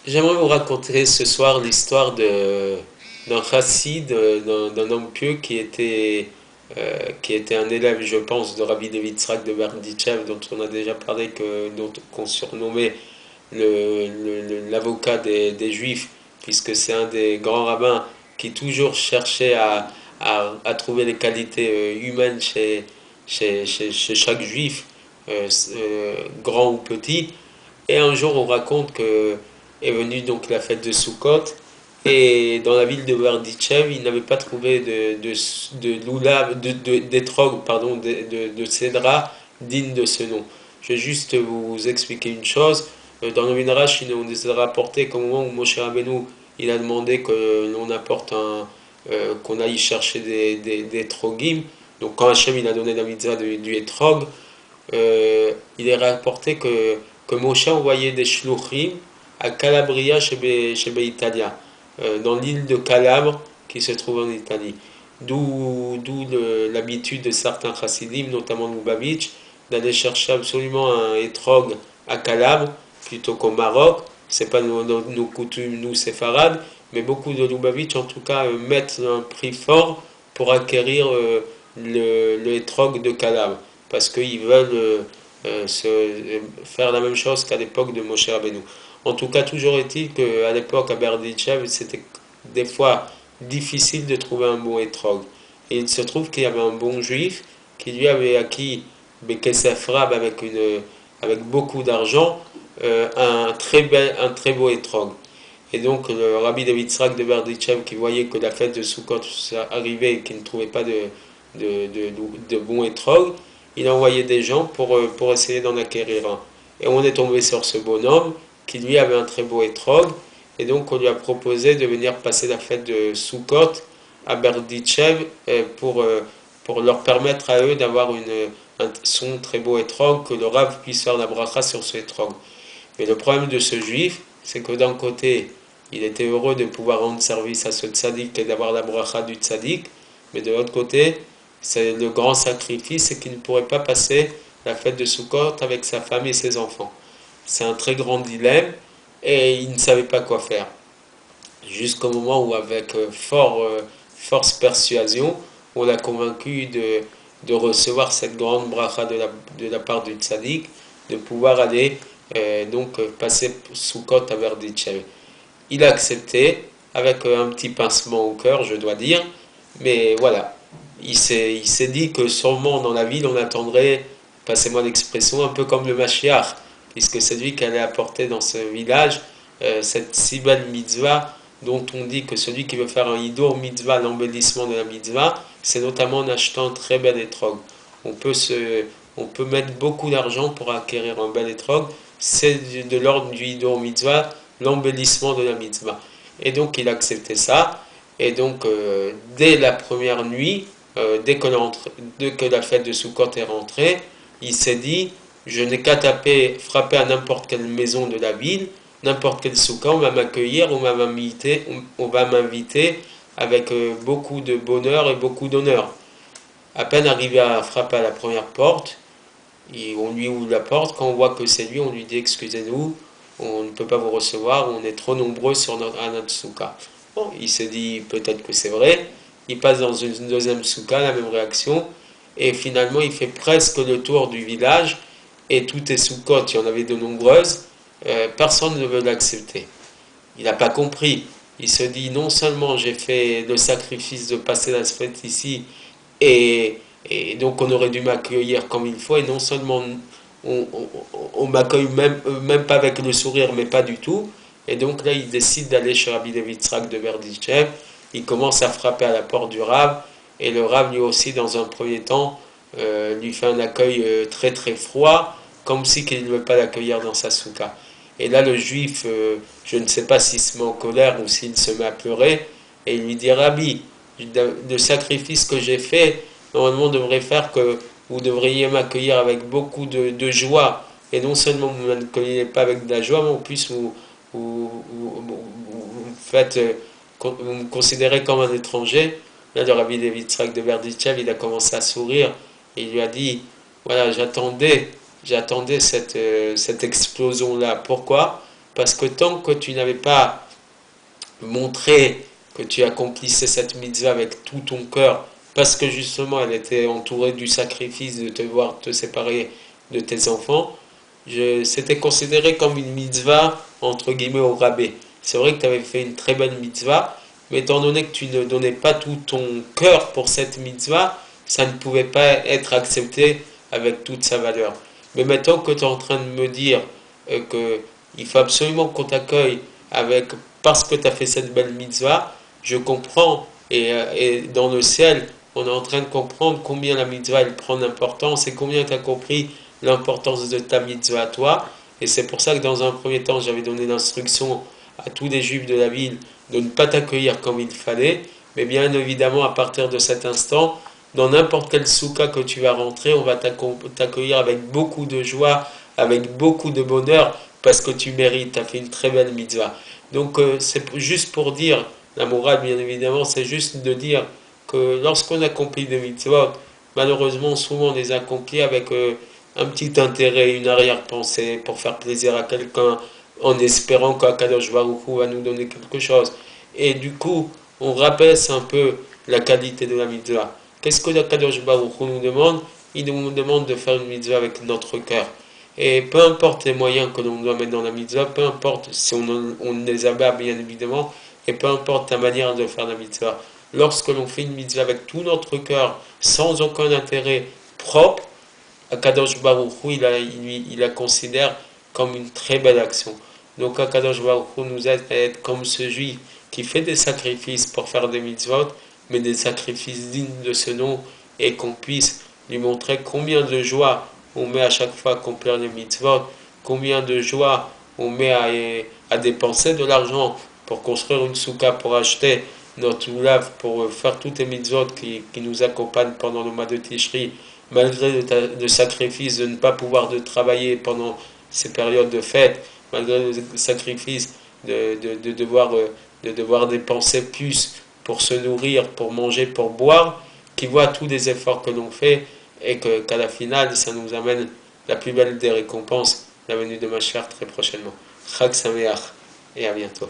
J'aimerais vous raconter ce soir l'histoire d'un chassid, d'un homme pieux qui était un élève, je pense, de Rabbi David Yitzhak de Berditchev, dont on a déjà parlé, qu'on surnommait l'avocat des Juifs, puisque c'est un des grands rabbins qui toujours cherchait à trouver les qualités humaines chez chaque Juif, grand ou petit. Et un jour, on raconte que est venue donc la fête de Sukkot, et dans la ville de Berditchev, ils n'avaient pas trouvé de loulav, d'étrog, pardon, de cédra digne de ce nom. Je vais juste vous expliquer une chose. Dans le Midrash, on nous a rapporté qu'au moment où Moshe Rabbeinu il a demandé que l'on apporte qu'on aille chercher des trogim. Donc quand Hachem il a donné la mitzvah du etrog, il est rapporté que Moshe envoyait des shluchim à Calabria chez Italia, dans l'île de Calabre qui se trouve en Italie. D'où l'habitude de certains chassidim, notamment Lubavitch, d'aller chercher absolument un etrog à Calabre plutôt qu'au Maroc. C'est pas nos coutumes, nous séfarades, mais beaucoup de Lubavitch en tout cas mettent un prix fort pour acquérir le etrog de Calabre, parce qu'ils veulent faire la même chose qu'à l'époque de Moshe Rabbeinu. En tout cas, toujours est-il qu'à l'époque, à Berditchev, c'était des fois difficile de trouver un bon etrog. Et il se trouve qu'il y avait un bon juif qui lui avait acquis Bekesef Rab avec beaucoup d'argent, un très beau etrog. Et donc le rabbi David Yitzhak de Berditchev, qui voyait que la fête de Sukkot arrivait et qu'il ne trouvait pas de bon etrog, il a envoyé des gens pour essayer d'en acquérir un. Et on est tombé sur ce bonhomme qui lui avait un très beau etrog, et donc on lui a proposé de venir passer la fête de Sukkot à Berditchev pour leur permettre à eux d'avoir son très beau etrog, que le Rav puisse faire la bracha sur ce etrog. Mais le problème de ce juif, c'est que d'un côté, il était heureux de pouvoir rendre service à ce tzaddik et d'avoir la bracha du tzaddik, mais de l'autre côté, c'est le grand sacrifice, c'est qu'il ne pourrait pas passer la fête de Sukkot avec sa femme et ses enfants. C'est un très grand dilemme et il ne savait pas quoi faire. Jusqu'au moment où, avec force persuasion, on l'a convaincu de recevoir cette grande bracha de la part du tzaddik, de pouvoir aller passer Sukkot à Berditchev. Il a accepté, avec un petit pincement au cœur, je dois dire, mais voilà. Il s'est dit que sûrement dans la ville, on attendrait, passez-moi l'expression, un peu comme le Mashiach, puisque c'est lui qui allait apporter dans ce village cette si belle mitzvah, dont on dit que celui qui veut faire un hidour mitzvah, l'embellissement de la mitzvah, c'est notamment en achetant un très bel etrog. On peut mettre beaucoup d'argent pour acquérir un bel etrog, c'est de l'ordre du hidour mitzvah, l'embellissement de la mitzvah. Et donc il a accepté ça, et donc dès la première nuit, dès que la fête de Sukkot est rentrée, il s'est dit, je n'ai qu'à frapper à n'importe quelle maison de la ville, n'importe quel soukha, on va m'accueillir, on va m'inviter avec beaucoup de bonheur et beaucoup d'honneur. À peine arrivé à frapper à la première porte, on lui ouvre la porte, quand on voit que c'est lui, on lui dit excusez-nous, on ne peut pas vous recevoir, on est trop nombreux à notre soukha. Bon, il s'est dit peut-être que c'est vrai, il passe dans une deuxième soukha, la même réaction, et finalement il fait presque le tour du village, et toutes les soukhot, il y en avait de nombreuses, personne ne veut l'accepter. Il n'a pas compris. Il se dit non seulement j'ai fait le sacrifice de passer la fête ici, et donc on aurait dû m'accueillir comme il faut, et non seulement on m'accueille même pas avec le sourire, mais pas du tout. Et donc là, il décide d'aller chez Rabbi David Yitzhak de Berditchev. Il commence à frapper à la porte du Rav, et le Rav lui aussi, dans un premier temps, lui fait un accueil très très froid, comme si qu'il ne veut pas l'accueillir dans sa soukha. Et là, le juif, je ne sais pas s'il se met en colère ou s'il se met à pleurer, et il lui dit, Rabbi, le sacrifice que j'ai fait, normalement, devrait faire que vous devriez m'accueillir avec beaucoup de joie, et non seulement vous ne m'accueillez pas avec de la joie, mais en plus vous me considérez comme un étranger. Là, le Rabbi David Yitzhak de Berditchev, il a commencé à sourire, et il lui a dit, voilà, j'attendais cette explosion-là. Pourquoi? Parce que tant que tu n'avais pas montré que tu accomplissais cette mitzvah avec tout ton cœur, parce que justement elle était entourée du sacrifice de te voir te séparer de tes enfants, c'était considéré comme une mitzvah entre guillemets au rabais. C'est vrai que tu avais fait une très bonne mitzvah, mais étant donné que tu ne donnais pas tout ton cœur pour cette mitzvah, ça ne pouvait pas être accepté avec toute sa valeur. Mais maintenant que tu es en train de me dire qu'il faut absolument qu'on t'accueille avec, parce que tu as fait cette belle mitzvah, je comprends. Et dans le ciel, on est en train de comprendre combien la mitzvah elle prend d'importance et combien tu as compris l'importance de ta mitzvah à toi. Et c'est pour ça que dans un premier temps, j'avais donné l'instruction à tous les juifs de la ville de ne pas t'accueillir comme il fallait. Mais bien évidemment, à partir de cet instant, dans n'importe quel soukha que tu vas rentrer, on va t'accueillir avec beaucoup de joie, avec beaucoup de bonheur, parce que tu mérites, tu as fait une très belle mitzvah. Donc c'est juste pour dire, la morale bien évidemment, c'est juste de dire que lorsqu'on accomplit des mitzvot, malheureusement souvent on les accomplit avec un petit intérêt, une arrière-pensée pour faire plaisir à quelqu'un, en espérant qu'Akadosh Baruch Hu va nous donner quelque chose. Et du coup, on rabaisse un peu la qualité de la mitzvah. Qu'est-ce que Akadosh Baruch Hu nous demande? Il nous demande de faire une mitzvah avec notre cœur. Et peu importe les moyens que l'on doit mettre dans la mitzvah, peu importe si on les abat bien évidemment, et peu importe la manière de faire la mitzvah. Lorsque l'on fait une mitzvah avec tout notre cœur, sans aucun intérêt propre, Akadosh Baruch Hu, il la considère comme une très belle action. Donc Akadosh Baruch Hu nous aide à être comme ce juif qui fait des sacrifices pour faire des mitzvot, mais des sacrifices dignes de ce nom, et qu'on puisse lui montrer combien de joie on met à chaque fois à accomplir les mitzvot, combien de joie on met à dépenser de l'argent pour construire une soukha, pour acheter notre loulav, pour faire toutes les mitzvot qui nous accompagnent pendant le mois de Tishri, malgré le sacrifice de ne pas pouvoir de travailler pendant ces périodes de fête, malgré le sacrifice de devoir dépenser plus pour se nourrir, pour manger, pour boire, qui voit tous les efforts que l'on fait et qu'à la finale, ça nous amène la plus belle des récompenses, la venue de Mashiach très prochainement. Chag Sameach et à bientôt.